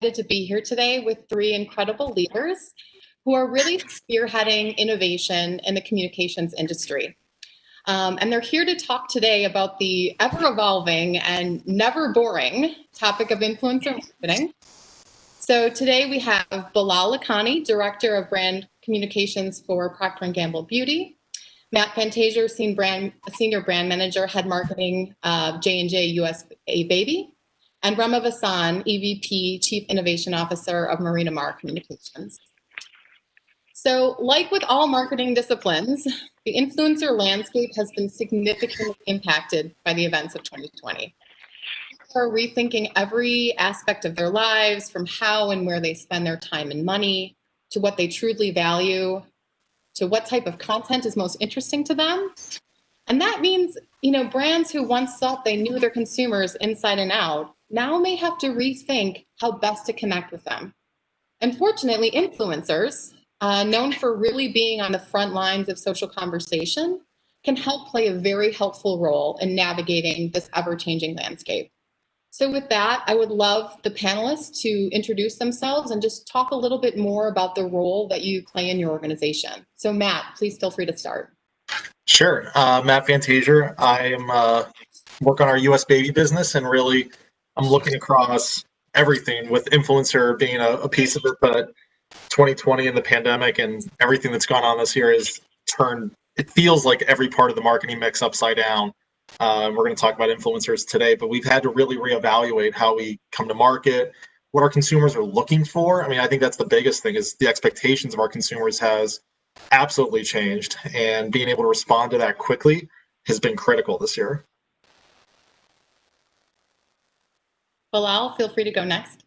To be here today with three incredible leaders who are really spearheading innovation in the communications industry. And they're here to talk today about the ever-evolving and never boring topic of influencer marketing. So today we have Bilal Lakhani, Director of Brand Communications for Procter & Gamble Beauty, Matt Fantazier, Senior Brand Manager, Head Marketing, J&J USA Baby, and Rema Vasan, EVP, Chief Innovation Officer of Mar Communications. So, like with all marketing disciplines, the influencer landscape has been significantly impacted by the events of 2020. People are rethinking every aspect of their lives, from how and where they spend their time and money, to what they truly value, to what type of content is most interesting to them. And that means, brands who once thought they knew their consumers inside and out now may have to rethink how best to connect with them. Unfortunately, influencers, known for really being on the front lines of social conversation, can help play a very helpful role in navigating this ever-changing landscape. So with that, I would love the panelists to introduce themselves and just talk a little bit more about the role that you play in your organization. So Matt, please feel free to start. Sure. Matt Fantazier. I am work on our US Baby business, and really I'm looking across everything, with influencer being a piece of it. But 2020 and the pandemic and everything that's gone on this year has turned, it feels like, every part of the marketing mix upside down. We're going to talk about influencers today, but we've had to really reevaluate how we come to market, what our consumers are looking for. I mean, I think that's the biggest thing, is the expectations of our consumers has absolutely changed, and being able to respond to that quickly has been critical this year. Bilal, feel free to go next.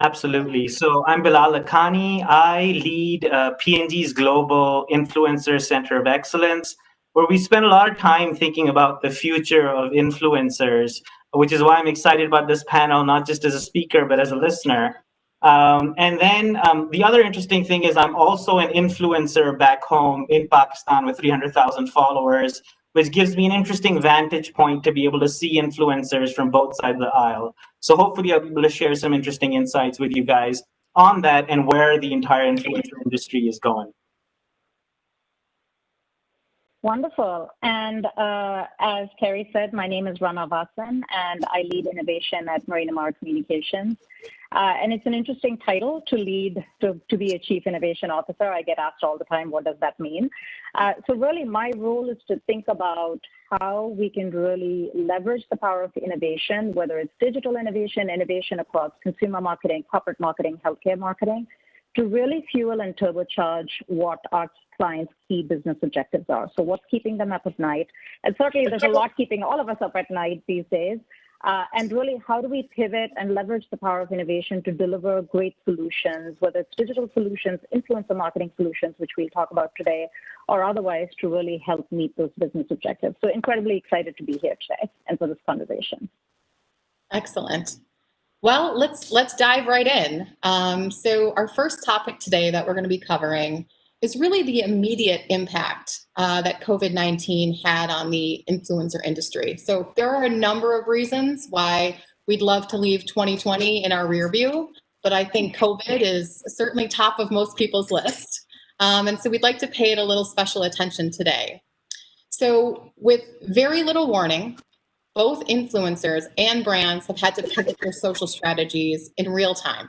Absolutely. So I'm Bilal Lakhani. I lead P&G's Global Influencer Center of Excellence, where we spend a lot of time thinking about the future of influencers, which is why I'm excited about this panel, not just as a speaker, but as a listener. And then the other interesting thing is I'm also an influencer back home in Pakistan with 300,000 followers, which gives me an interesting vantage point to be able to see influencers from both sides of the aisle. So hopefully I'll be able to share some interesting insights with you guys on that and where the entire influencer industry is going. Wonderful. And as Kerry said, my name is Rema Vasan, and I lead innovation at Mar Communications. And it's an interesting title to lead, to be a chief innovation officer. I get asked all the time, what does that mean? So really, my role is to think about how we can really leverage the power of innovation, whether it's digital innovation, innovation across consumer marketing, corporate marketing, healthcare marketing, to really fuel and turbocharge what our clients' key business objectives are. So what's keeping them up at night? And certainly there's a lot keeping all of us up at night these days. And really, how do we pivot and leverage the power of innovation to deliver great solutions, whether it's digital solutions, influencer marketing solutions, which we'll talk about today, or otherwise to really help meet those business objectives. So incredibly excited to be here today and for this conversation. Excellent. Well, let's dive right in. So our first topic today that we're going to be covering is really the immediate impact that COVID-19 had on the influencer industry. So there are a number of reasons why we'd love to leave 2020 in our rear view, but I think COVID is certainly top of most people's list. And so we'd like to pay it a little special attention today. So with very little warning, both influencers and brands have had to pivot their social strategies in real time.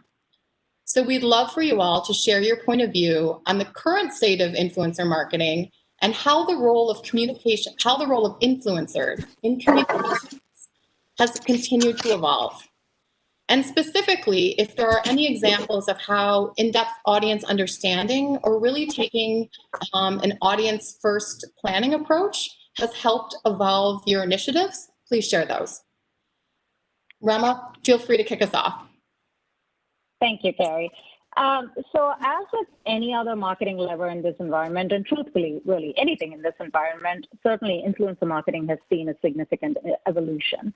So we'd love for you all to share your point of view on the current state of influencer marketing and how the role of communication, how the role of influencers in communications has continued to evolve. And specifically, if there are any examples of how in-depth audience understanding or really taking an audience-first planning approach has helped evolve your initiatives, please share those. Rema, feel free to kick us off. Thank you, Kerry. So as with any other marketing lever in this environment, and truthfully, really anything in this environment, certainly influencer marketing has seen a significant evolution.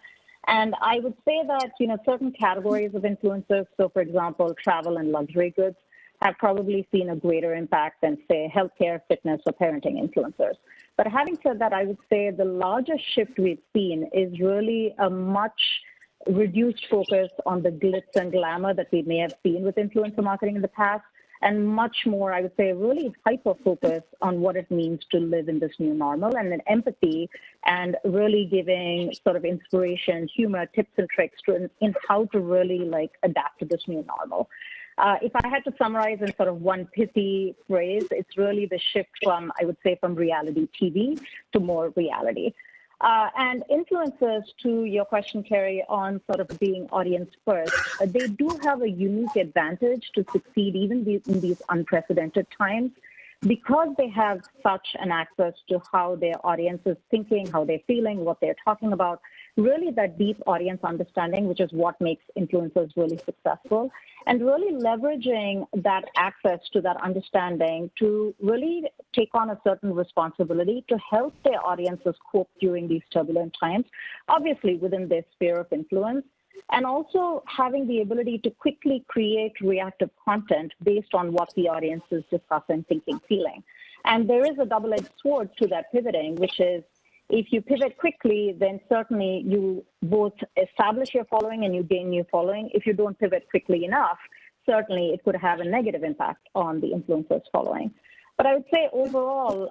And I would say that, certain categories of influencers, so for example, travel and luxury goods, have probably seen a greater impact than, say, healthcare, fitness, or parenting influencers. But having said that, I would say the largest shift we've seen is really a much reduced focus on the glitz and glamour that we may have seen with influencer marketing in the past, and much more, I would say, really hyper-focus on what it means to live in this new normal, and an empathy, and really giving sort of inspiration, humor, tips and tricks in how to really like adapt to this new normal. If I had to summarize in sort of one pithy phrase, it's really the shift from, I would say, from reality TV to more reality. And influencers, to your question, Kerry, on sort of being audience first, they do have a unique advantage to succeed even in these unprecedented times, because they have such an access to how their audience is thinking, how they're feeling, what they're talking about, really that deep audience understanding, which is what makes influencers really successful, and really leveraging that access to that understanding to really take on a certain responsibility to help their audiences cope during these turbulent times, obviously within their sphere of influence, and also having the ability to quickly create reactive content based on what the audience is discussing, thinking, feeling. And there is a double-edged sword to that pivoting, which is if you pivot quickly, then certainly you both establish your following and you gain new following. If you don't pivot quickly enough, certainly it could have a negative impact on the influencer's following. But I would say overall,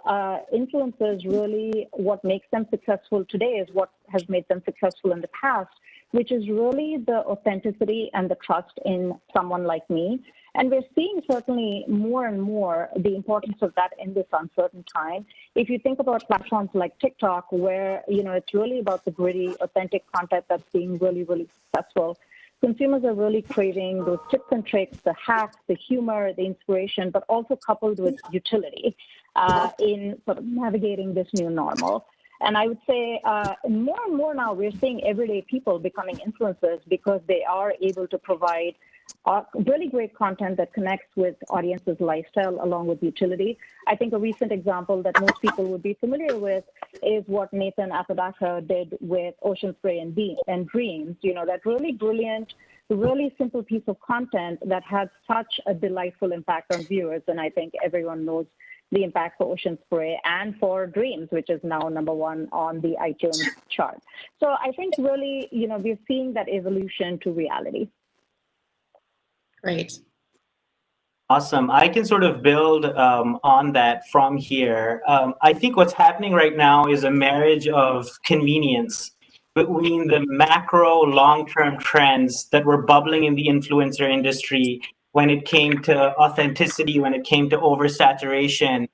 influencers really, what makes them successful today is what has made them successful in the past, which is really the authenticity and the trust in someone like me. And we're seeing certainly more and more the importance of that in this uncertain time. If you think about platforms like TikTok, where it's really about the gritty, authentic content that's being really, really successful, consumers are really craving those tips and tricks, the hacks, the humor, the inspiration, but also coupled with utility in sort of navigating this new normal. And I would say more and more now we're seeing everyday people becoming influencers because they are able to provide really great content that connects with audiences' lifestyle along with utility. I think a recent example that most people would be familiar with is what Nathan Apodaca did with Ocean Spray and Dreams, that really brilliant, really simple piece of content that had such a delightful impact on viewers. And I think everyone knows the impact for Ocean Spray and for Dreams, which is now #1 on the iTunes chart. So I think really, we're seeing that evolution to reality. Great. Awesome. I can sort of build on that from here. I think what's happening right now is a marriage of convenience between the macro long-term trends that were bubbling in the influencer industry when it came to authenticity, when it came to oversaturation.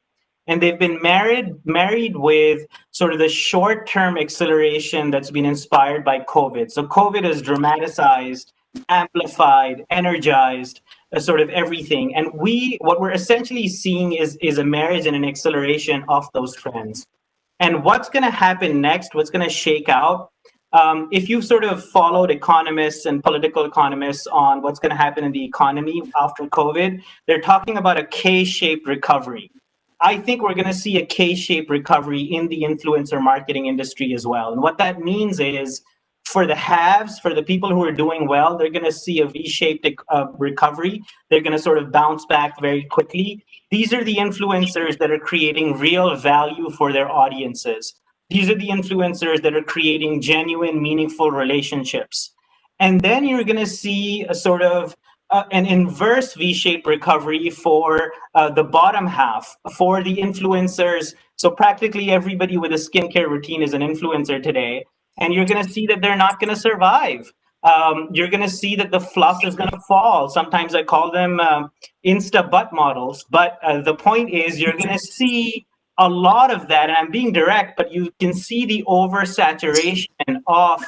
And they've been married with sort of the short-term acceleration that's been inspired by COVID. So COVID has dramatized, amplified, energized sort of everything. And what we're essentially seeing is a marriage and an acceleration of those trends. And what's going to happen next, what's going to shake out, if you've sort of followed economists and political economists on what's going to happen in the economy after COVID, they're talking about a K-shaped recovery. I think we're going to see a K-shaped recovery in the influencer marketing industry as well. And what that means is for the haves, for the people who are doing well, they're going to see a V-shaped recovery. They're going to sort of bounce back very quickly. These are the influencers that are creating real value for their audiences. These are the influencers that are creating genuine, meaningful relationships. And then you're going to see a sort of an inverse V-shaped recovery for the bottom half, for the influencers. So practically everybody with a skincare routine is an influencer today. And you're going to see that they're not going to survive. You're going to see that the fluff is going to fall. Sometimes I call them Insta butt models. But the point is you're going to see a lot of that, and I'm being direct, but you can see the oversaturation of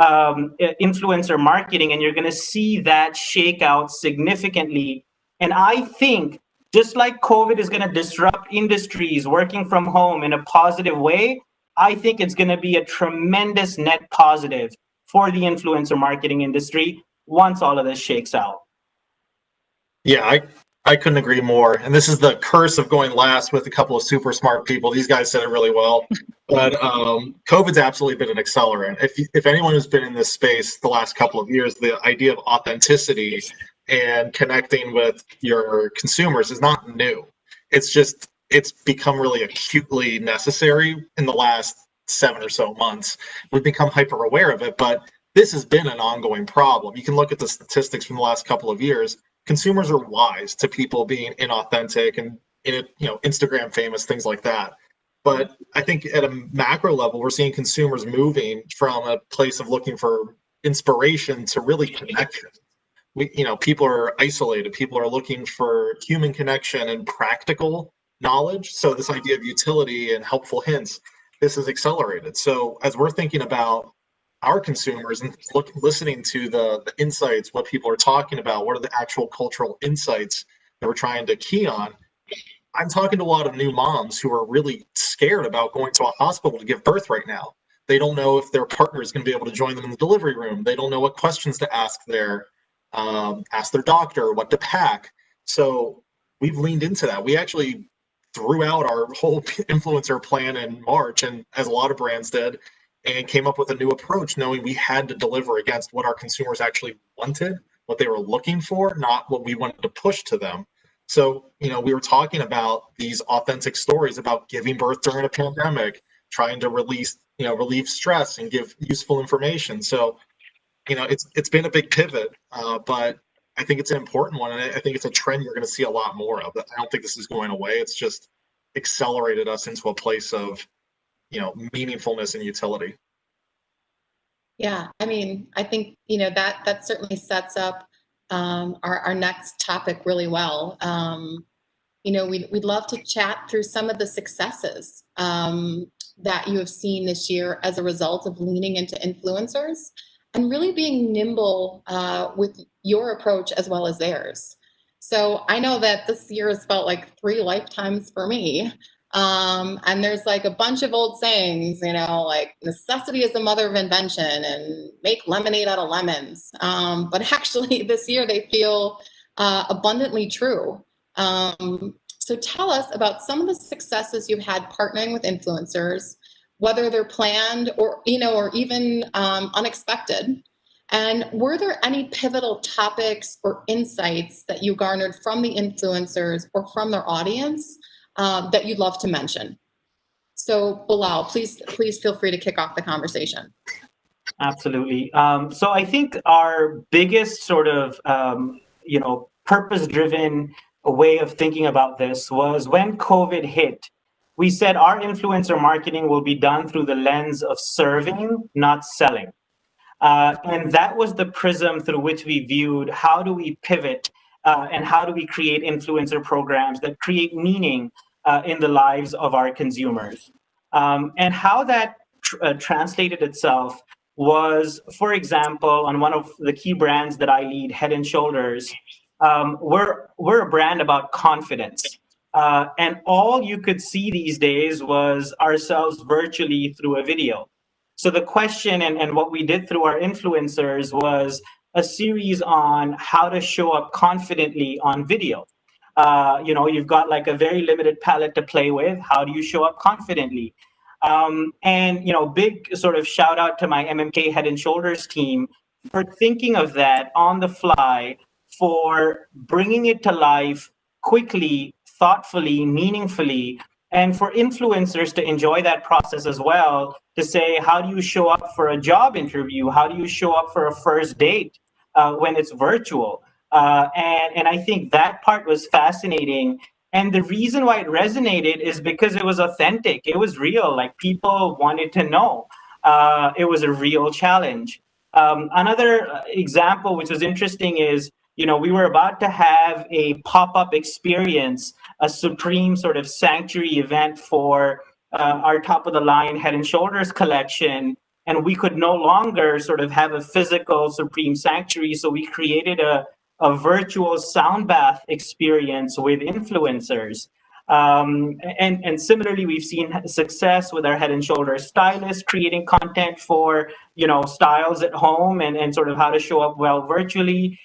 influencer marketing, and you're going to see that shake out significantly. And I think just like COVID is going to disrupt industries working from home in a positive way, I think it's going to be a tremendous net positive for the influencer marketing industry once all of this shakes out. Yeah, I couldn't agree more. And this is the curse of going last with a couple of super smart people. These guys said it really well. But COVID's absolutely been an accelerant. If anyone who's been in this space the last couple of years, the idea of authenticity and connecting with your consumers is not new. It's become really acutely necessary in the last 7 or so months. We've become hyper aware of it, but this has been an ongoing problem. You can look at the statistics from the last couple of years. Consumers are wise to people being inauthentic and Instagram famous, things like that. But I think at a macro level, we're seeing consumers moving from a place of looking for inspiration to really connection. People are isolated. People are looking for human connection and practical knowledge. So this idea of utility and helpful hints, this is accelerated. So as we're thinking about our consumers and listening to the insights, what people are talking about, what are the actual cultural insights that we're trying to key on, I'm talking to a lot of new moms who are really scared about going to a hospital to give birth right now. They don't know if their partner is going to be able to join them in the delivery room. They don't know what questions to ask their doctor, what to pack. So we've leaned into that. We actually threw out our whole influencer plan in March, and as a lot of brands did, and came up with a new approach, knowing we had to deliver against what our consumers actually wanted, what they were looking for, not what we wanted to push to them. So, we were talking about these authentic stories about giving birth during a pandemic, trying to relieve stress and give useful information. So, it's been a big pivot, but I think it's an important one, and I think it's a trend you're going to see a lot more of. I don't think this is going away. It's just accelerated us into a place of, meaningfulness and utility. Yeah, I mean, I think that certainly sets up our next topic really well. We'd love to chat through some of the successes that you have seen this year as a result of leaning into influencers and really being nimble with your approach as well as theirs. So I know that this year has felt like 3 lifetimes for me. And there's like a bunch of old sayings, like necessity is the mother of invention and make lemonade out of lemons. But actually this year they feel abundantly true. So tell us about some of the successes you've had partnering with influencers, whether they're planned or even unexpected. And were there any pivotal topics or insights that you garnered from the influencers or from their audience that you'd love to mention? So Bilal, please feel free to kick off the conversation. Absolutely. So I think our biggest sort of, purpose-driven way of thinking about this was when COVID hit. We said our influencer marketing will be done through the lens of serving, not selling. And that was the prism through which we viewed how do we pivot and how do we create influencer programs that create meaning in the lives of our consumers. And how that translated itself was, for example, on one of the key brands that I lead, Head and Shoulders, we're a brand about confidence. And all you could see these days was ourselves virtually through a video. So the question and what we did through our influencers was a series on how to show up confidently on video. You've got like a very limited palette to play with. How do you show up confidently? Big sort of shout out to my MMK Head and Shoulders team for thinking of that on the fly, for bringing it to life quickly, thoughtfully, meaningfully, and for influencers to enjoy that process as well, to say, how do you show up for a job interview? How do you show up for a first date when it's virtual? And I think that part was fascinating. And the reason why it resonated is because it was authentic. It was real. Like, people wanted to know. It was a real challenge. Another example, which was interesting, is, we were about to have a pop-up experience, a supreme sort of sanctuary event for our top of the line Head and Shoulders collection. And we could no longer sort of have a physical supreme sanctuary. So we created a virtual sound bath experience with influencers. And similarly, we've seen success with our Head and Shoulders stylists creating content for, styles at home and sort of how to show up well virtually,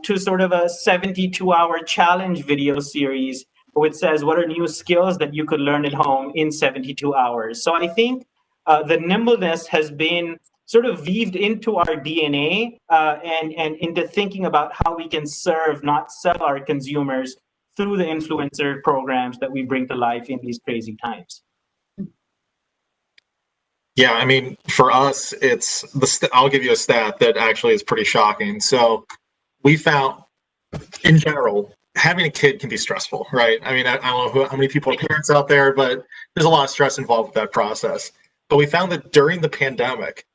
to sort of a 72-hour challenge video series, which says, what are new skills that you could learn at home in 72 hours? So I think the nimbleness has been sort of weaved into our DNA and into thinking about how we can serve, not sell our consumers through the influencer programs that we bring to life in these crazy times. Yeah, I mean, for us, it's I'll give you a stat that actually is pretty shocking. So we found, in general, having a kid can be stressful, right? I mean, I don't know how many people are parents out there, but there's a lot of stress involved with that process. But we found that during the pandemic,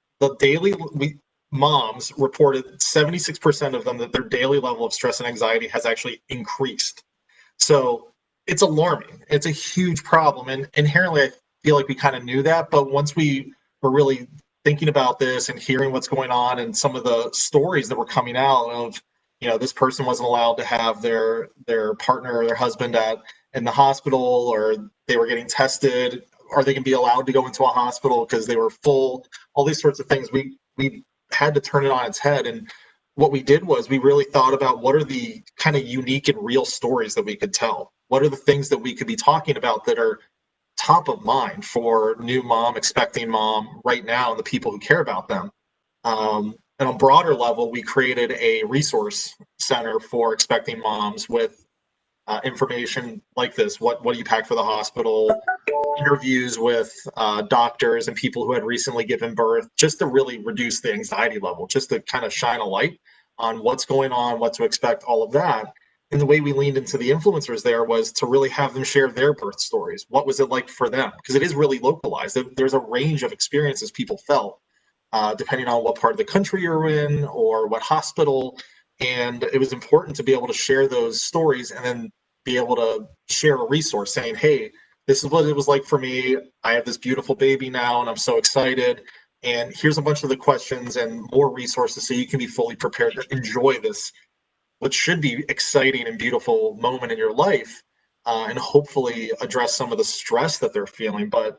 moms reported 76% of them that their daily level of stress and anxiety has actually increased. So it's alarming. It's a huge problem. And inherently, I feel like we kind of knew that. But once we were really thinking about this and hearing what's going on and some of the stories that were coming out of, this person wasn't allowed to have their partner or their husband in the hospital, or they were getting tested. Are they going to be allowed to go into a hospital because they were full? All these sorts of things. We had to turn it on its head. And what we did was we really thought about what are the kind of unique and real stories that we could tell. What are the things that we could be talking about that are top of mind for new mom, expecting mom right now, and the people who care about them. And on a broader level, we created a resource center for expecting moms with information like this. What do you pack for the hospital? Interviews with doctors and people who had recently given birth, just to really reduce the anxiety level, just to kind of shine a light on what's going on, what to expect, all of that. And the way we leaned into the influencers there was to really have them share their birth stories. What was it like for them? Because it is really localized. There's a range of experiences people felt, depending on what part of the country you're in or what hospital. And it was important to be able to share those stories and then be able to share a resource saying, hey, this is what it was like for me. I have this beautiful baby now and I'm so excited. And here's a bunch of the questions and more resources so you can be fully prepared to enjoy this, what should be exciting and beautiful moment in your life, and hopefully address some of the stress that they're feeling. But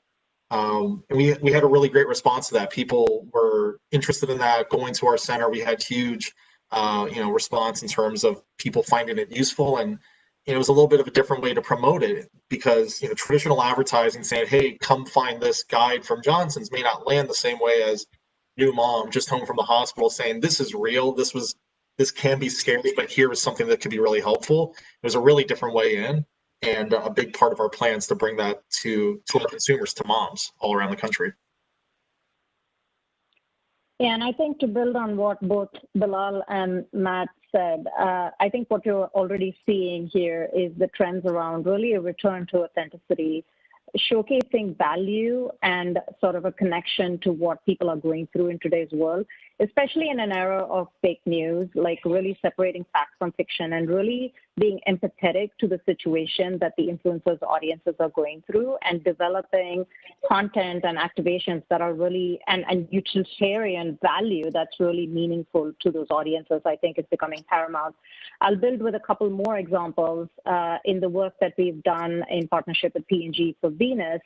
we had a really great response to that. People were interested in that. Going to our center, we had huge response in terms of people finding it useful. And it was a little bit of a different way to promote it, because traditional advertising saying, hey, come find this guide from Johnson's may not land the same way as new mom just home from the hospital saying, this is real, this can be scary, but here is something that can be really helpful. It was a really different way in, and a big part of our plans to bring that to our consumers, to moms all around the country. Yeah, and I think to build on what both Bilal and Matt said, I think what you're already seeing here is the trends around really a return to authenticity, showcasing value and sort of a connection to what people are going through in today's world, especially in an era of fake news, like really separating fact from fiction and really being empathetic to the situation that the influencers' audiences are going through, and developing content and activations that are really, and utilitarian value that's really meaningful to those audiences, I think is becoming paramount. I'll build with a couple more examples in the work that we've done in partnership with P&G for Venus.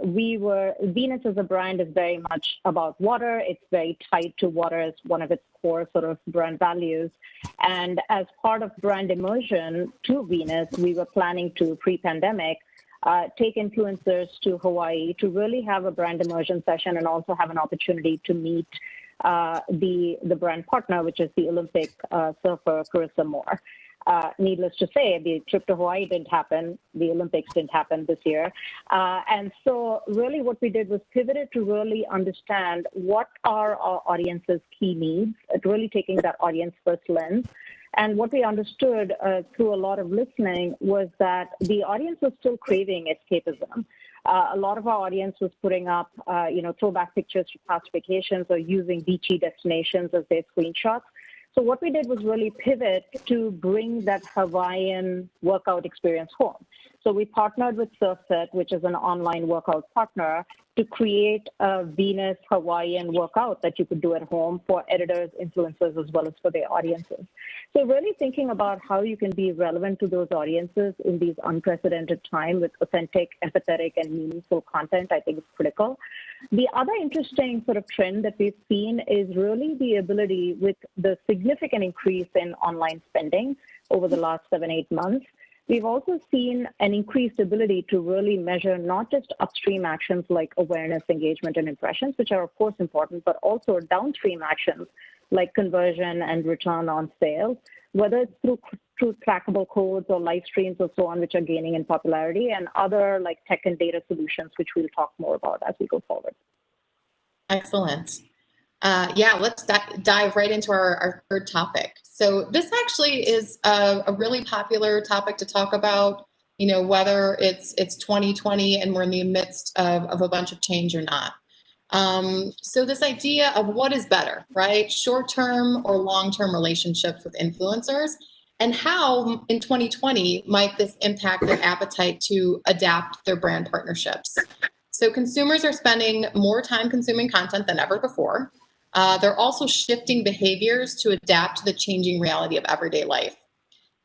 Venus as a brand is very much about water. It's very tied to water as one of its core sort of brand values. And as part of brand immersion to Venus, we were planning to, pre-pandemic, take influencers to Hawaii to really have a brand immersion session and also have an opportunity to meet the brand partner, which is the Olympic surfer Carissa Moore. Needless to say, the trip to Hawaii didn't happen. The Olympics didn't happen this year. And so really what we did was pivoted to really understand what are our audience's key needs, really taking that audience first lens. And what we understood through a lot of listening was that the audience was still craving escapism. A lot of our audience was putting up, throwback pictures to past vacations or using beachy destinations as their screenshots. So what we did was really pivot to bring that Hawaiian workout experience home. So we partnered with Surfset, which is an online workout partner, to create a Venus Hawaiian workout that you could do at home for editors, influencers, as well as for their audiences. So really thinking about how you can be relevant to those audiences in these unprecedented times with authentic, empathetic, and meaningful content, I think is critical. The other interesting sort of trend that we've seen is really the ability, with the significant increase in online spending over the last 7-8 months, we've also seen an increased ability to really measure not just upstream actions like awareness, engagement, and impressions, which are of course important, but also downstream actions like conversion and return on sales, whether it's through trackable codes or live streams or so on, which are gaining in popularity, and other like tech and data solutions, which we'll talk more about as we go forward. Excellent. Yeah, let's dive right into our third topic. So this actually is a really popular topic to talk about, you know, whether it's 2020 and we're in the midst of a bunch of change or not. So this idea of what is better, right? Short-term or long-term relationships with influencers, and how in 2020 might this impact their appetite to adapt their brand partnerships. So consumers are spending more time consuming content than ever before. They're also shifting behaviors to adapt to the changing reality of everyday life.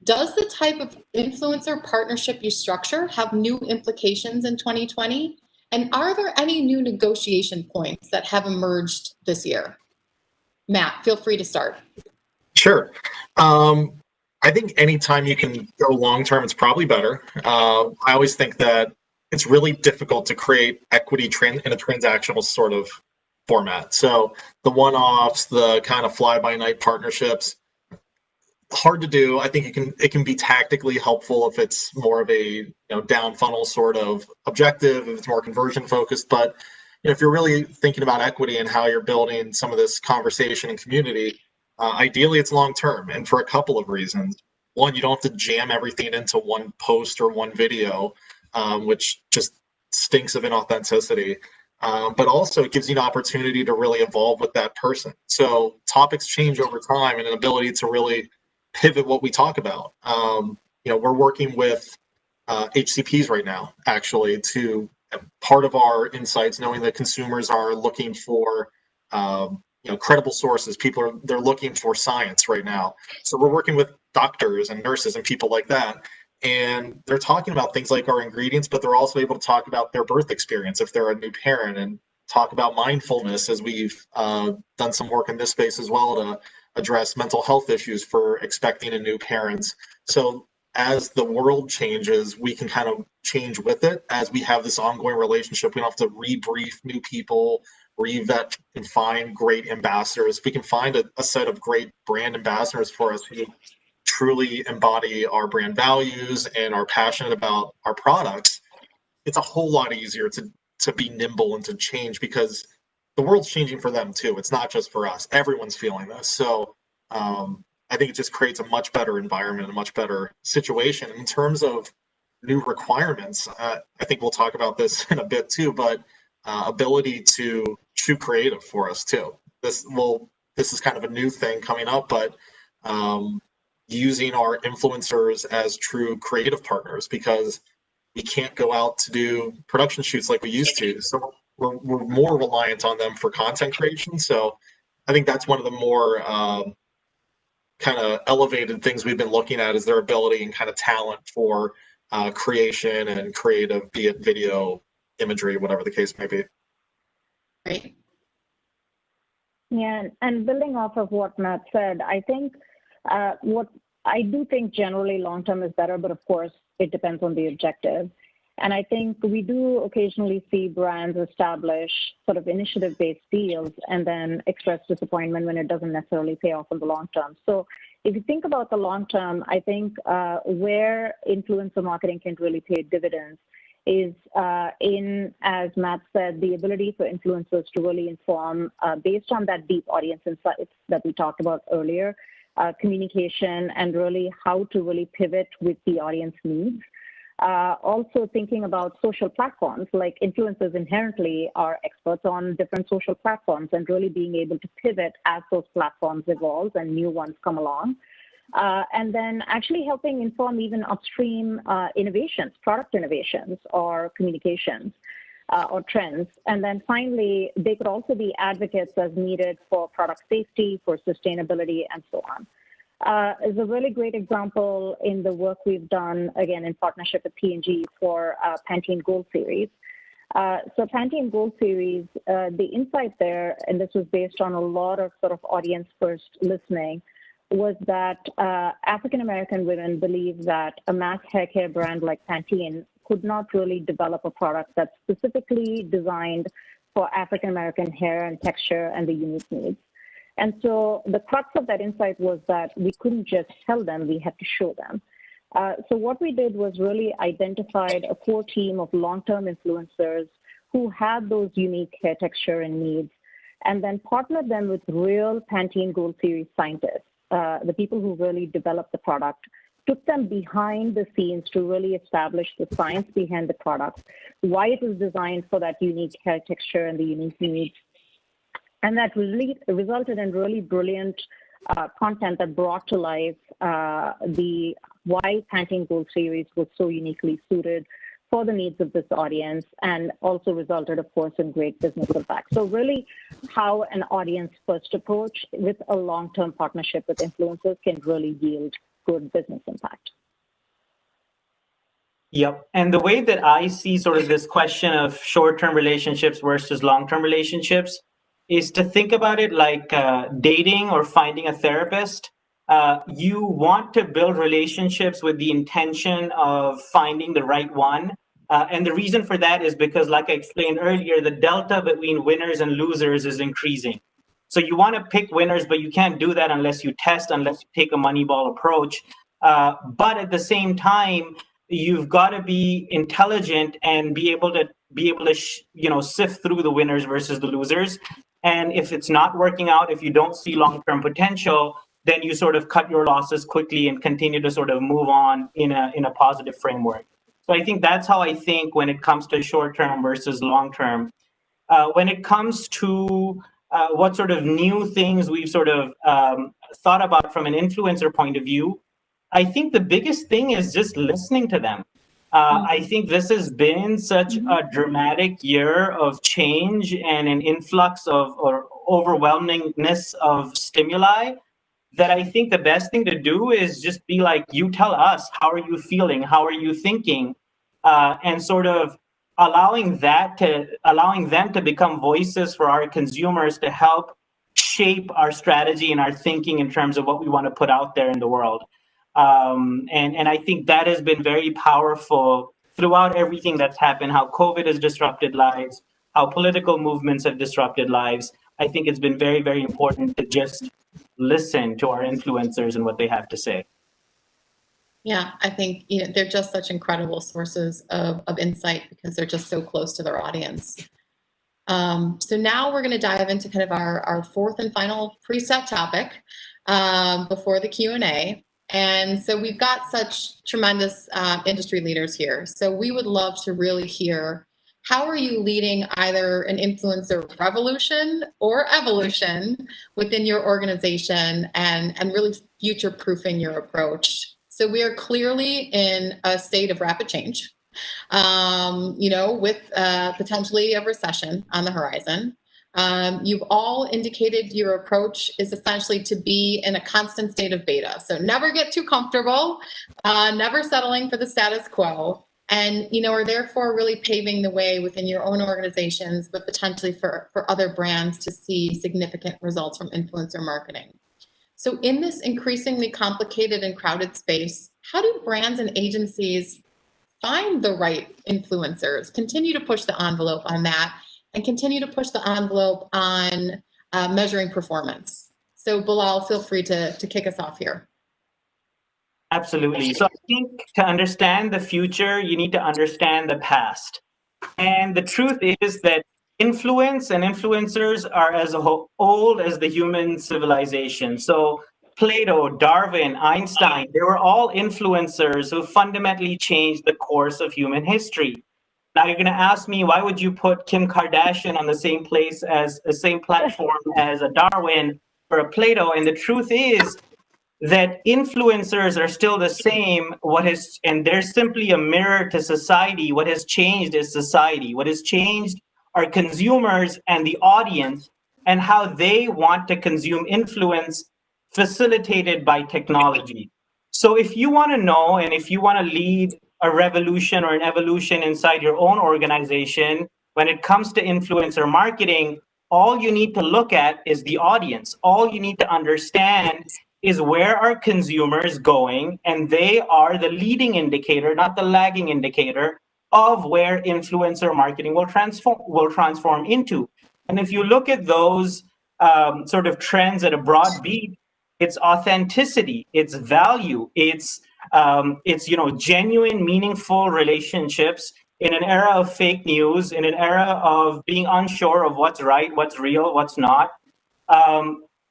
Does the type of influencer partnership you structure have new implications in 2020? And are there any new negotiation points that have emerged this year? Matt, feel free to start. Sure. I think anytime you can go long term, it's probably better. I always think that it's really difficult to create equity in a transactional sort of format. So the one-offs, the kind of fly-by-night partnerships, hard to do. I think it can be tactically helpful if it's more of a down funnel sort of objective, if it's more conversion focused. But if you're really thinking about equity and how you're building some of this conversation and community, ideally it's long term, and for a couple of reasons. One, you don't have to jam everything into one post or one video, which just stinks of inauthenticity. But also it gives you an opportunity to really evolve with that person. So topics change over time, and an ability to really pivot what we talk about. We're working with HCPs right now, actually, to part of our insights, knowing that consumers are looking for credible sources. They're looking for science right now. So we're working with doctors and nurses and people like that. And they're talking about things like our ingredients, but they're also able to talk about their birth experience if they're a new parent, and talk about mindfulness, as we've done some work in this space as well to address mental health issues for expecting and new parents. So as the world changes, we can kind of change with it as we have this ongoing relationship. We don't have to rebrief new people, revet and find great ambassadors. If we can find a set of great brand ambassadors for us who truly embody our brand values and are passionate about our products, it's a whole lot easier to be nimble and to change, because the world's changing for them too. It's not just for us. Everyone's feeling this. So I think it just creates a much better environment, a much better situation. In terms of new requirements, I think we'll talk about this in a bit too, but ability to shoot creative for us too. This is kind of a new thing coming up, but using our influencers as true creative partners, because we can't go out to do production shoots like we used to. So we're more reliant on them for content creation. So I think that's one of the more kind of elevated things we've been looking at, is their ability and kind of talent for creation and creative, be it video, imagery, whatever the case may be. Great. Yeah, and building off of what Matt said, I think what I do think generally long-term is better, but of course it depends on the objective. And I think we do occasionally see brands establish sort of initiative-based deals and then express disappointment when it doesn't necessarily pay off in the long term. So if you think about the long term, I think where influencer marketing can really pay dividends is in, as Matt said, the ability for influencers to really inform based on that deep audience insights that we talked about earlier, communication, and really how to really pivot with the audience needs. Also thinking about social platforms, like influencers inherently are experts on different social platforms, and really being able to pivot as those platforms evolve and new ones come along. And then actually helping inform even upstream innovations, product innovations or communications or trends. And then finally, they could also be advocates as needed for product safety, for sustainability, and so on. Is a really great example in the work we've done, again, in partnership with P&G for Pantene Gold Series. So Pantene Gold Series, the insight there, and this was based on a lot of sort of audience first listening, was that African-American women believe that a mass hair care brand like Pantene could not really develop a product that's specifically designed for African-American hair and texture and the unique needs. And so the crux of that insight was that we couldn't just tell them, we had to show them. So what we did was really identified a core team of long-term influencers who had those unique hair texture and needs, and then partnered them with real Pantene Gold Series scientists, the people who really developed the product, took them behind the scenes to really establish the science behind the product, why it was designed for that unique hair texture and the unique needs. And that really resulted in really brilliant content that brought to life the why Pantene Gold Series was so uniquely suited for the needs of this audience, and also resulted, of course, in great business impact. So really how an audience-first approach with a long-term partnership with influencers can really yield good business impact. Yep. And the way that I see sort of this question of short-term relationships versus long-term relationships is to think about it like dating or finding a therapist. You want to build relationships with the intention of finding the right one. And the reason for that is because, like I explained earlier, the delta between winners and losers is increasing. So you want to pick winners, but you can't do that unless you test, unless you take a Moneyball approach. But at the same time, you've got to be intelligent and be able to sift through the winners versus the losers. And if it's not working out, if you don't see long-term potential, then you sort of cut your losses quickly and continue to sort of move on in a positive framework. So I think that's how I think when it comes to short-term versus long-term. When it comes to what sort of new things we've sort of thought about from an influencer point of view, I think the biggest thing is just listening to them. I think this has been such a dramatic year of change and an influx of or overwhelmingness of stimuli that I think the best thing to do is just be like, you tell us, how are you feeling? How are you thinking? And sort of allowing them to become voices for our consumers to help shape our strategy and our thinking in terms of what we want to put out there in the world. And I think that has been very powerful throughout everything that's happened, how COVID has disrupted lives, how political movements have disrupted lives. I think it's been very, very important to just listen to our influencers and what they have to say. Yeah, I think they're just such incredible sources of insight because they're just so close to their audience. So now we're going to dive into kind of our fourth and final preset topic before the Q&A. And so we've got such tremendous industry leaders here. So we would love to really hear, how are you leading either an influencer revolution or evolution within your organization and really future-proofing your approach? So we are clearly in a state of rapid change, with potentially a recession on the horizon. You've all indicated your approach is essentially to be in a constant state of beta. So never get too comfortable, never settling for the status quo, and are therefore really paving the way within your own organizations, but potentially for other brands to see significant results from influencer marketing. So in this increasingly complicated and crowded space, how do brands and agencies find the right influencers, continue to push the envelope on that, and continue to push the envelope on measuring performance? So Bilal, feel free to kick us off here. Absolutely. So I think to understand the future, you need to understand the past. And the truth is that influence and influencers are as old as the human civilization. So Plato, Darwin, Einstein, they were all influencers who fundamentally changed the course of human history. Now you're going to ask me, why would you put Kim Kardashian on the same platform as a Darwin or a Plato? And the truth is that influencers are still the same. And they're simply a mirror to society. What has changed is society. What has changed are consumers and the audience and how they want to consume influence facilitated by technology. So if you want to know and if you want to lead a revolution or an evolution inside your own organization, when it comes to influencer marketing, all you need to look at is the audience. All you need to understand is where are consumers going, and they are the leading indicator, not the lagging indicator, of where influencer marketing will transform into. And if you look at those sort of trends at a broad beat, it's authenticity, it's value, it's genuine, meaningful relationships, in an era of fake news, in an era of being unsure of what's right, what's real, what's not,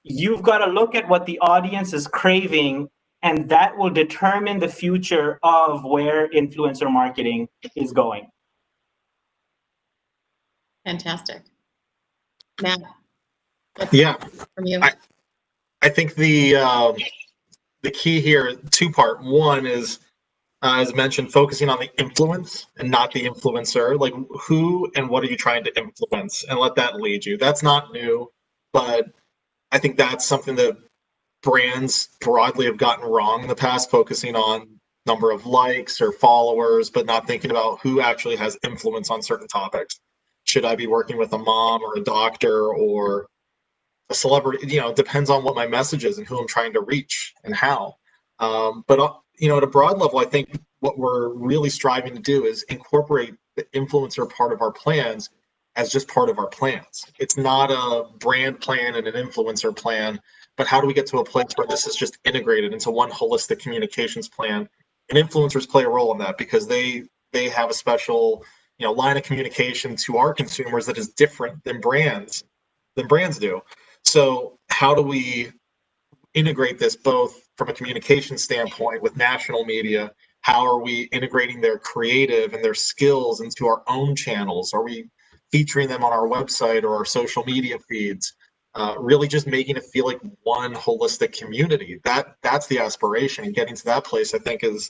you've got to look at what the audience is craving, and that will determine the future of where influencer marketing is going. Fantastic. Matt, Yeah, from you. I think the key here, two-part. One is, as mentioned, focusing on the influence and not the influencer. Like, who and what are you trying to influence, and let that lead you. That's not new, but I think that's something that brands broadly have gotten wrong in the past, focusing on number of likes or followers, but not thinking about who actually has influence on certain topics. Should I be working with a mom or a doctor or a celebrity? It depends on what my message is and who I'm trying to reach and how. But at a broad level, I think what we're really striving to do is incorporate the influencer part of our plans as just part of our plans. It's not a brand plan and an influencer plan, but how do we get to a place where this is just integrated into one holistic communications plan? And influencers play a role in that because they have a special line of communication to our consumers that is different than brands do. So how do we integrate this both from a communication standpoint with national media? How are we integrating their creative and their skills into our own channels? Are we featuring them on our website or our social media feeds? Really just making it feel like one holistic community. That's the aspiration, and getting to that place, I think, is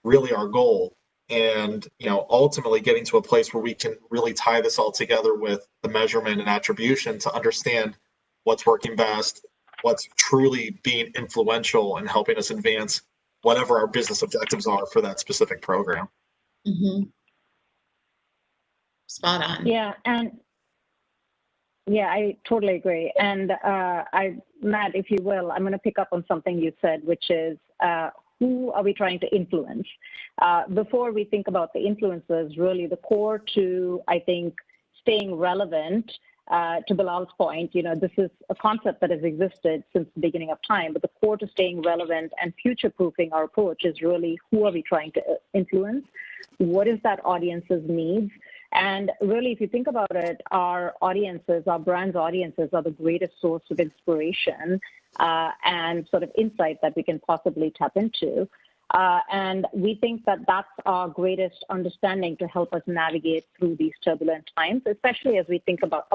really our goal. And ultimately getting to a place where we can really tie this all together with the measurement and attribution to understand what's working best, what's truly being influential and helping us advance whatever our business objectives are for that specific program. Mm-hmm. Spot on. Yeah, I totally agree. And Matt, if you will, I'm going to pick up on something you said, which is who are we trying to influence? Before we think about the influencers, really the core to, I think, staying relevant, to Bilal's point, this is a concept that has existed since the beginning of time, but the core to staying relevant and future-proofing our approach is really who are we trying to influence? What is that audience's needs? And really, if you think about it, our audiences, our brand's audiences are the greatest source of inspiration and sort of insight that we can possibly tap into. And we think that that's our greatest understanding to help us navigate through these turbulent times, especially as we think about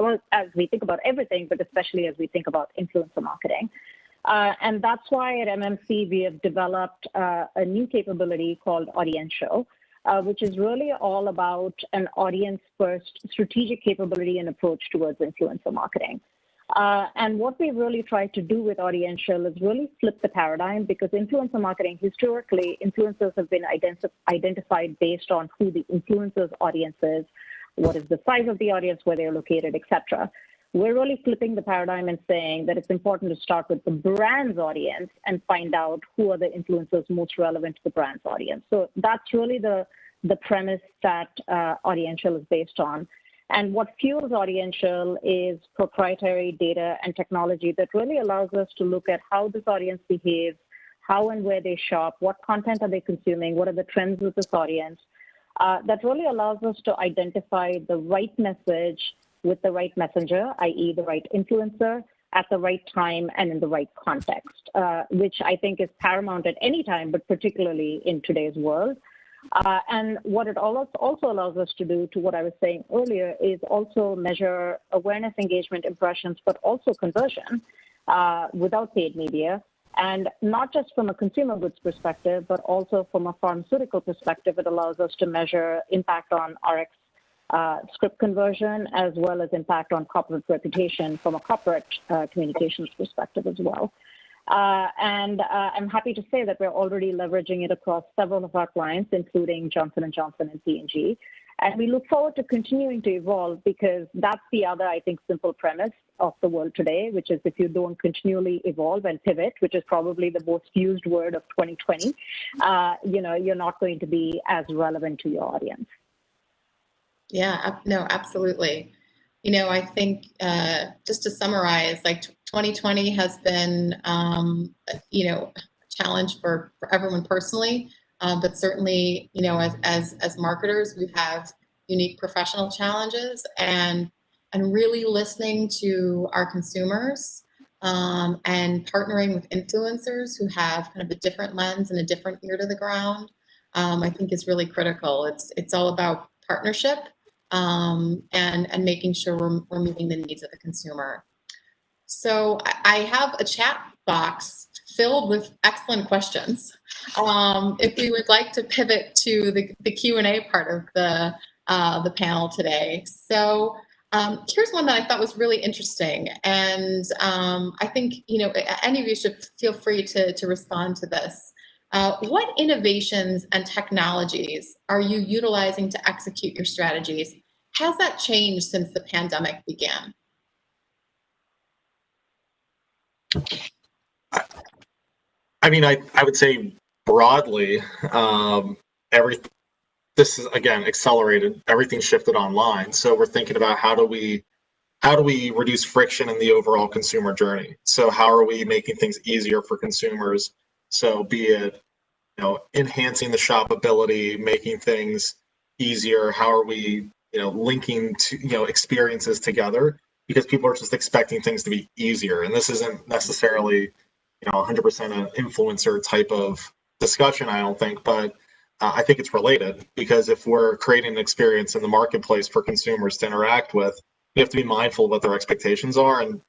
everything, but especially as we think about influencer marketing. And that's why at MMC we have developed a new capability called Audiential, which is really all about an audience-first strategic capability and approach towards influencer marketing. And what we really try to do with Audiential is really flip the paradigm, because influencer marketing, historically, influencers have been identified based on who the influencer's audience is, what is the size of the audience, where they're located, etc. We're really flipping the paradigm and saying that it's important to start with the brand's audience and find out who are the influencers most relevant to the brand's audience. So that's really the premise that Audiential is based on. And what fuels Audiential is proprietary data and technology that really allows us to look at how this audience behaves, how and where they shop, what content are they consuming, what are the trends with this audience. That really allows us to identify the right message with the right messenger, i.e. the right influencer, at the right time and in the right context, which I think is paramount at any time, but particularly in today's world. And what it also allows us to do, to what I was saying earlier, is also measure awareness, engagement, impressions, but also conversion without paid media. And not just from a consumer goods perspective, but also from a pharmaceutical perspective, it allows us to measure impact on RX script conversion, as well as impact on corporate reputation from a corporate communications perspective as well. And I'm happy to say that we're already leveraging it across several of our clients, including Johnson & Johnson and P&G. And we look forward to continuing to evolve, because that's the other, I think, simple premise of the world today, which is if you don't continually evolve and pivot, which is probably the most used word of 2020, you're not going to be as relevant to your audience. Yeah, no, absolutely. I think just to summarize, like 2020 has been, a challenge for everyone personally, but certainly, as marketers, we have unique professional challenges, and really listening to our consumers, and partnering with influencers who have kind of a different lens and a different ear to the ground, I think is really critical. It's all about partnership, and making sure we're meeting the needs of the consumer. So I have a chat box filled with excellent questions. If we would like to pivot to the Q&A part of the panel today. So here's one that I thought was really interesting, and I think any of you should feel free to respond to this. What innovations and technologies are you utilizing to execute your strategies? Has that changed since the pandemic began? I mean, I would say broadly, this is again accelerated. Everything shifted online, so we're thinking about how do we reduce friction in the overall consumer journey. So how are we making things easier for consumers? So be it enhancing the shoppability, making things easier. How are we linking to experiences together? Because people are just expecting things to be easier, and this isn't necessarily 100% an influencer type of discussion, I don't think, but I think it's related, because if we're creating an experience in the marketplace for consumers to interact with, we have to be mindful of what their expectations are, and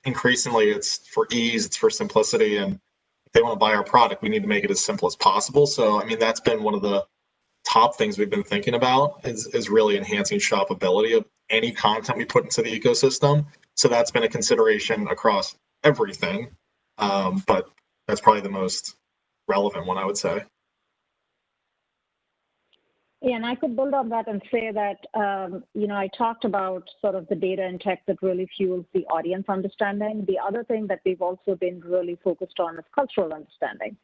increasingly it's for ease, it's for simplicity, and if they want to buy our product, we need to make it as simple as possible. So I mean, that's been one of the top things we've been thinking about, is really enhancing shoppability of any content we put into the ecosystem. So that's been a consideration across everything. But that's probably the most relevant one, I would say. Yeah, and I could build on that and say that, I talked about sort of the data and tech that really fuels the audience understanding. The other thing that we've also been really focused on is cultural understanding,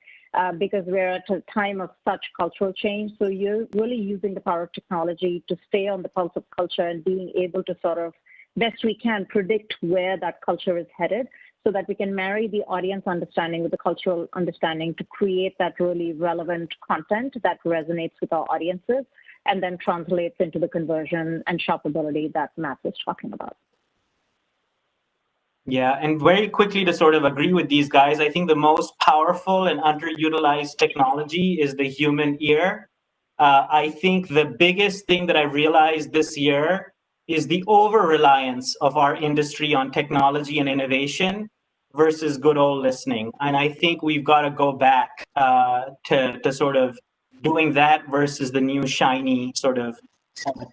because we're at a time of such cultural change. So you're really using the power of technology to stay on the pulse of culture and being able to sort of, best we can, predict where that culture is headed, so that we can marry the audience understanding with the cultural understanding to create that really relevant content that resonates with our audiences, and then translates into the conversion and shoppability that Matt was talking about. Yeah, and very quickly to sort of agree with these guys, I think the most powerful and underutilized technology is the human ear. I think the biggest thing that I realized this year is the over-reliance of our industry on technology and innovation versus good old listening. And I think we've got to go back to sort of doing that versus the new shiny sort of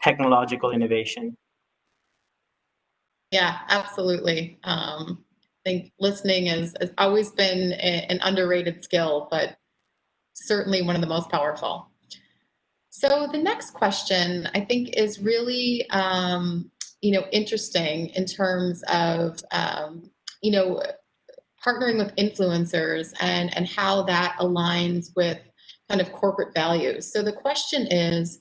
technological innovation. Yeah, absolutely. I think listening has always been an underrated skill, but certainly one of the most powerful. So the next question, I think, is really interesting in terms of partnering with influencers and how that aligns with kind of corporate values. So the question is,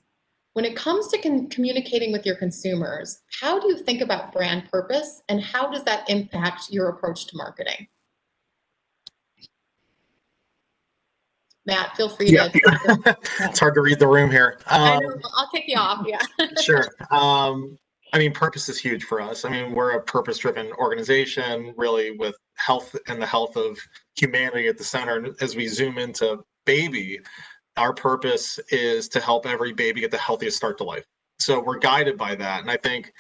when it comes to communicating with your consumers, how do you think about brand purpose, and how does that impact your approach to marketing? Matt, feel free to. It's hard to read the room here. I know, I'll kick you off. Yeah. Sure. I mean, purpose is huge for us. I mean, we're a purpose-driven organization, really, with health and the health of humanity at the center. And as we zoom into baby, our purpose is to help every baby get the healthiest start to life. So we're guided by that. And I think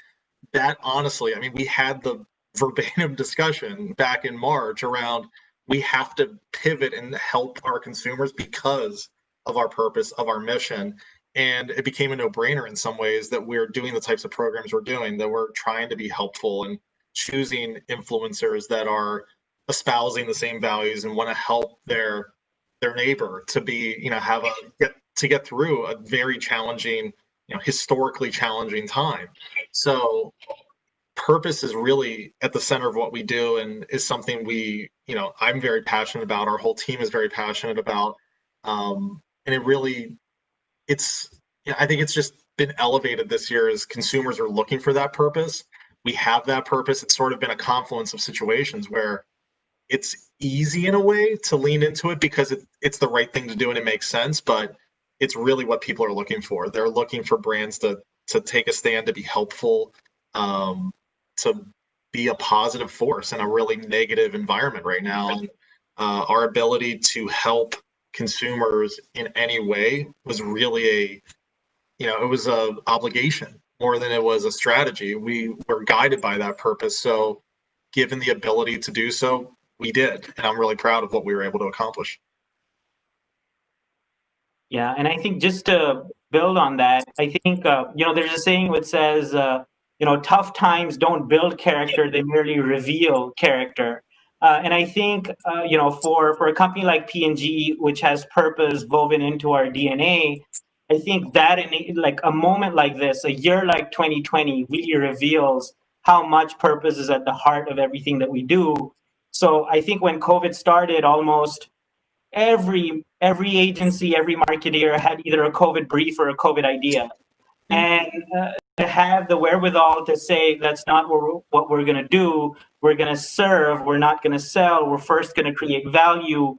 that, honestly, I mean, we had the verbatim discussion back in March around, we have to pivot and help our consumers because of our purpose, of our mission. And it became a no-brainer in some ways that we're doing the types of programs we're doing, that we're trying to be helpful and choosing influencers that are espousing the same values and want to help their neighbor to be, get through a very challenging, historically challenging time. So purpose is really at the center of what we do, and is something I'm very passionate about. Our whole team is very passionate about, and it really, I think it's just been elevated this year as consumers are looking for that purpose. We have that purpose. It's sort of been a confluence of situations where it's easy in a way to lean into it because it's the right thing to do and it makes sense, but it's really what people are looking for. They're looking for brands to take a stand, to be helpful, to be a positive force in a really negative environment right now. And our ability to help consumers in any way was really it was a obligation more than it was a strategy. We were guided by that purpose. So given the ability to do so, we did. And I'm really proud of what we were able to accomplish. Yeah, and I think just to build on that, I think there's a saying which says, tough times don't build character; they merely reveal character. And I think for a company like P&G, which has purpose woven into our DNA, I think that like a moment like this, a year like 2020, really reveals how much purpose is at the heart of everything that we do. So I think when COVID started, almost every agency, every marketeer had either a COVID brief or a COVID idea, and to have the wherewithal to say that's not what we're going to do. We're going to serve. We're not going to sell. We're first going to create value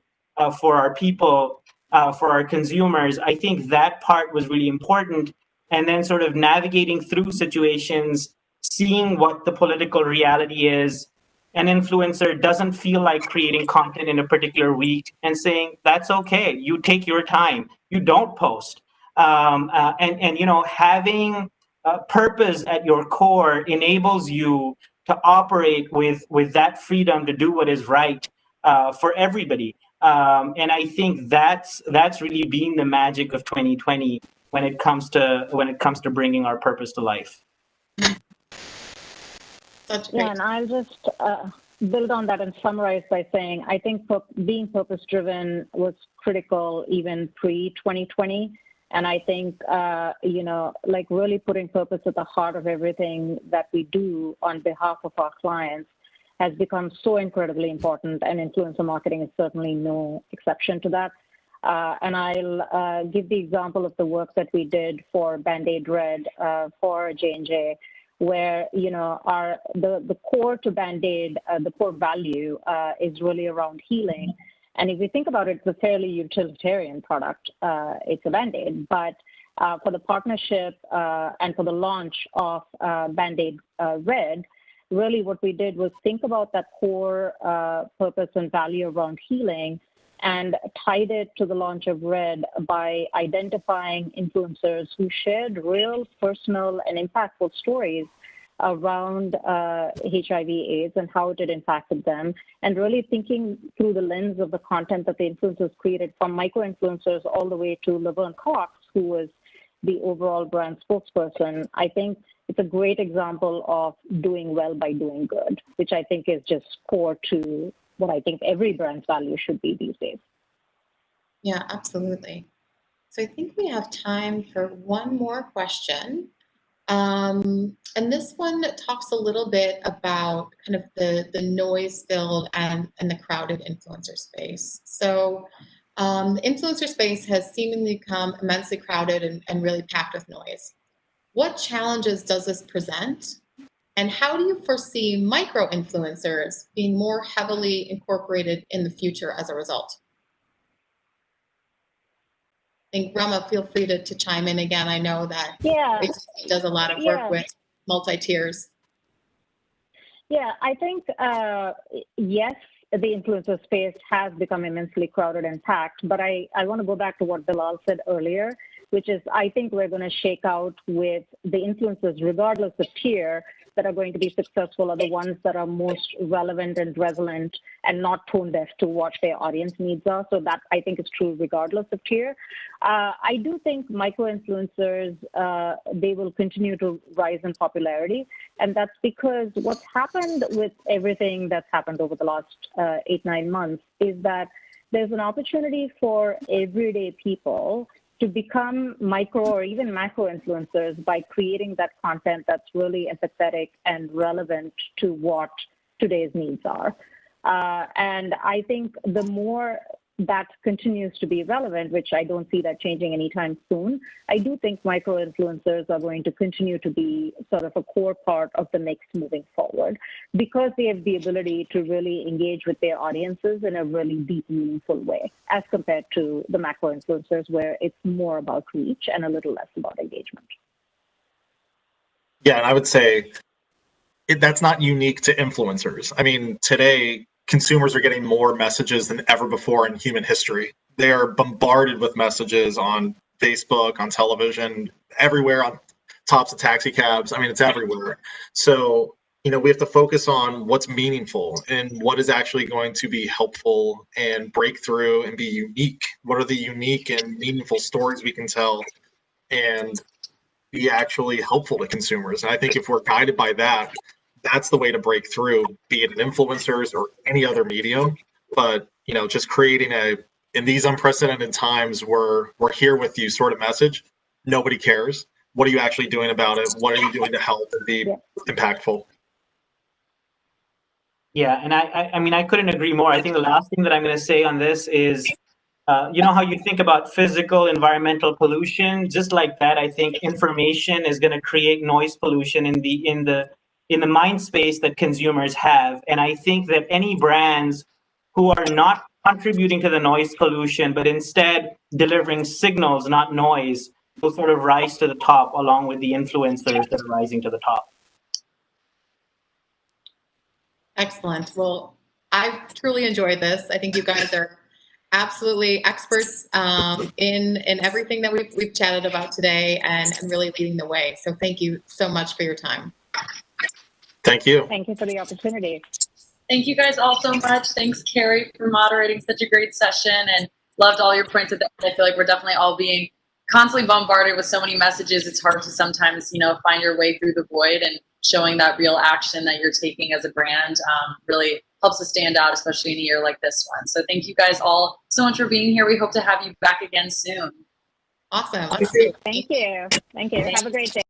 for our people, for our consumers. I think that part was really important. And then sort of navigating through situations, seeing what the political reality is. An influencer doesn't feel like creating content in a particular week and saying, that's okay. You take your time. You don't post. And having purpose at your core enables you to operate with that freedom to do what is right for everybody. And I think that's really been the magic of 2020 when it comes to bringing our purpose to life. And I'll just build on that and summarize by saying I think being purpose-driven was critical even pre-2020. And I think, like really putting purpose at the heart of everything that we do on behalf of our clients has become so incredibly important, and influencer marketing is certainly no exception to that. And I'll give the example of the work that we did for Band-Aid Red for J&J, where the core to Band-Aid, the core value is really around healing. And if you think about it, it's a fairly utilitarian product. It's a Band-Aid, but for the partnership and for the launch of Band-Aid Red, really what we did was think about that core purpose and value around healing and tied it to the launch of Red by identifying influencers who shared real personal and impactful stories around HIV/AIDS and how it had impacted them, and really thinking through the lens of the content that the influencers created, from micro-influencers all the way to Laverne Cox, who was the overall brand spokesperson. I think it's a great example of doing well by doing good, which I think is just core to what I think every brand's value should be these days. Yeah, absolutely. So I think we have time for one more question. And this one talks a little bit about kind of the noise-filled and the crowded influencer space. So the influencer space has seemingly become immensely crowded and really packed with noise. What challenges does this present? And how do you foresee micro-influencers being more heavily incorporated in the future as a result? I think Rema, feel free to chime in again. I know that it does a lot of work with multi-tiers. Yeah, I think, yes, the influencer space has become immensely crowded and packed, but I want to go back to what Bilal said earlier, which is I think we're going to shake out with the influencers, regardless of tier, that are going to be successful are the ones that are most relevant and resonant and not tone deaf to what their audience needs are. So that I think is true regardless of tier. I do think micro-influencers, they will continue to rise in popularity. And that's because what's happened with everything that's happened over the last 8-9 months is that there's an opportunity for everyday people to become micro or even macro influencers by creating that content that's really empathetic and relevant to what today's needs are. And I think the more that continues to be relevant, which I don't see that changing anytime soon, I do think micro influencers are going to continue to be sort of a core part of the mix moving forward because they have the ability to really engage with their audiences in a really deep, meaningful way as compared to the macro influencers where it's more about reach and a little less about engagement. Yeah, and I would say that's not unique to influencers. I mean, today consumers are getting more messages than ever before in human history. They are bombarded with messages on Facebook, on television, everywhere, on tops of taxi cabs. I mean, it's everywhere. So, we have to focus on what's meaningful and what is actually going to be helpful and breakthrough and be unique. What are the unique and meaningful stories we can tell and be actually helpful to consumers? And I think if we're guided by that, that's the way to break through, be it in influencers or any other medium. But, just creating in these unprecedented times, we're here with you sort of message. Nobody cares. What are you actually doing about it? What are you doing to help and be impactful? Yeah, and I mean, I couldn't agree more. I think the last thing that I'm going to say on this is, how you think about physical environmental pollution, just like that. I think information is going to create noise pollution in the mind space that consumers have, and I think that any brands who are not contributing to the noise pollution, but instead delivering signals, not noise, will sort of rise to the top along with the influencers that are rising to the top. Excellent. Well, I've truly enjoyed this. I think you guys are absolutely experts in everything that we've chatted about today and really leading the way. So thank you so much for your time. Thank you. Thank you for the opportunity. Thank you guys all so much. Thanks, Kerry, for moderating such a great session, and loved all your points at the end. I feel like we're definitely all being constantly bombarded with so many messages. It's hard to sometimes, find your way through the void, and showing that real action that you're taking as a brand really helps us stand out, especially in a year like this one. So thank you guys all so much for being here. We hope to have you back again soon. Awesome. Thank you. Thank you. Have a great day.